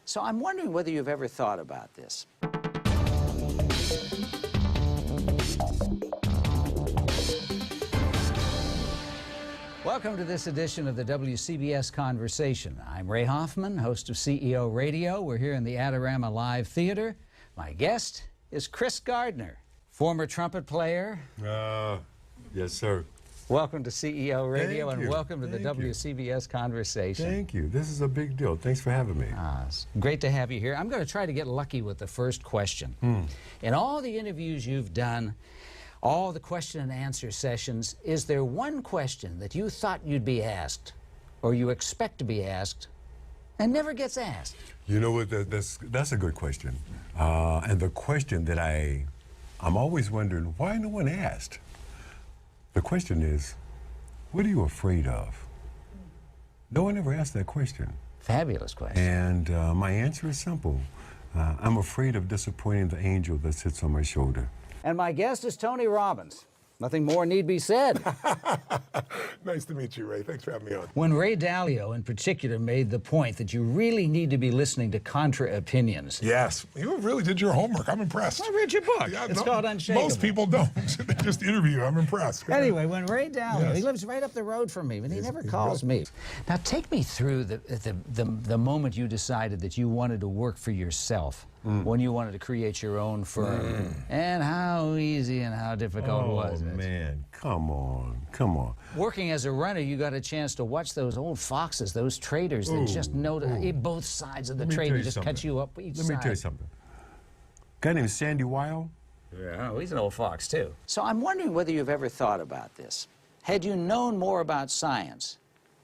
So I'm wondering whether you've ever thought about this. Welcome to this edition of the WCBS Conversation. I'm Ray Hoffman, host of CEO Radio. We're here in the Adorama Live Theater. My guest is Chris Gardner, former trumpet player. Yes, sir. Welcome to CEO Radio and welcome to the Thank you. WCBS Conversation. Thank you. This is a big deal. Thanks for having me. It's great to have you here. I'm going to try to get lucky with the first question. In all the interviews you've done, all the question and answer sessions, is there one question that you thought you'd be asked or you expect to be asked and never gets asked? You know what? That's a good question. And the question that I'm always wondering, why no one asked? The question is, what are you afraid of? No one ever asked that question. Fabulous question. And my answer is simple. I'm afraid of disappointing the angel that sits on my shoulder. And my guest is Tony Robbins. Nothing more need be said. Nice to meet you, Ray. Thanks for having me on. When Ray Dalio, in particular, made the point that you really need to be listening to contra opinions. Yes, you really did your homework. I'm impressed. I read your book. Yeah, It's called Unshakable. Most people don't. They just interview you. I'm impressed. Anyway, when Ray Dalio, Yes. he lives right up the road from me, but he never he's calls really- me. Now, take me through the moment you decided that you wanted to work for yourself, when you wanted to create your own firm, and how easy and how difficult was it? Oh, man. Come on. Come on. Working as a runner, you got a chance to watch those old foxes, those traders that just know both sides of the Let me trade tell and you just cut something. you up each Let side. me tell you something. A guy named Sandy Weil. Yeah, he's an old fox, too. So I'm wondering whether you've ever thought about this. Had you known more about science,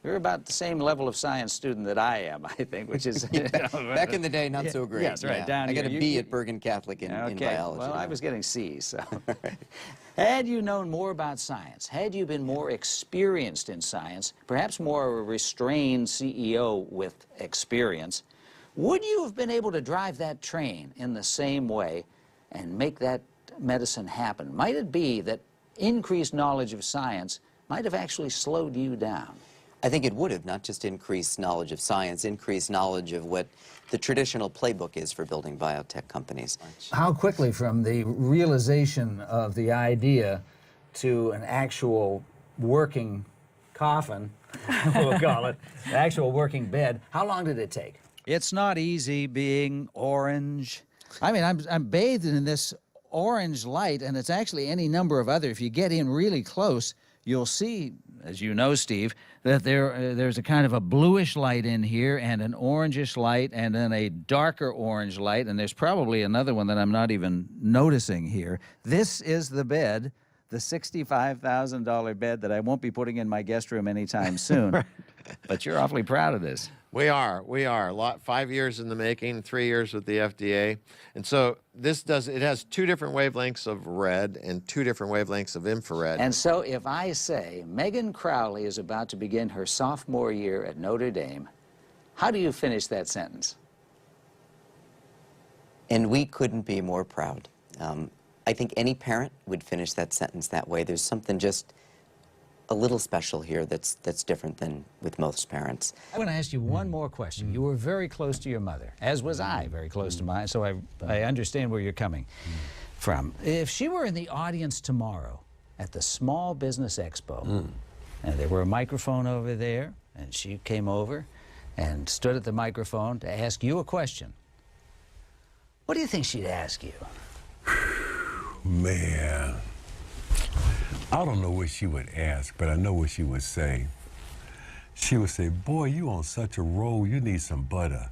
you're about the same level of science student that I am, I think, which is... Back in the day, not so great. Yes, right, Yeah. down I got a here. B at Bergen Catholic in biology. Well, I was getting C's, so... Had you known more about science, had you been more experienced in science, perhaps more of a restrained CEO with experience, would you have been able to drive that train in the same way and make that medicine happen? Might it be that increased knowledge of science might have actually slowed you down? I think it would have not just increased knowledge of science, increased knowledge of what the traditional playbook is for building biotech companies. How quickly from the realization of the idea to an actual working coffin, we'll call it, an actual working bed, how long did it take? It's not easy being orange. I mean, I'm bathed in this orange light, and it's actually any number of other. If you get in really close, you'll see, as you know, Steve, that there's a kind of a bluish light in here and an orangish light and then a darker orange light, and there's probably another one that I'm not even noticing here. This is the bed, the $65,000 bed that I won't be putting in my guest room anytime soon. But you're awfully proud of this. We are. 5 years in the making, 3 years with the FDA. And so it has 2 different wavelengths of red and 2 different wavelengths of infrared. And so if I say Megan Crowley is about to begin her sophomore year at Notre Dame, how do you finish that sentence? And we couldn't be more proud. I think any parent would finish that sentence that way. There's something just a little special here that's different than with most parents. I want to ask you one more question. You were very close to your mother, as was I, very close to mine, so I understand where you're coming from. If she were in the audience tomorrow at the Small Business Expo, and there were a microphone over there, and she came over and stood at the microphone to ask you a question, what do you think she'd ask you? Man. I don't know what she would ask, but I know what she would say. She would say, boy, you on such a roll, you need some butter.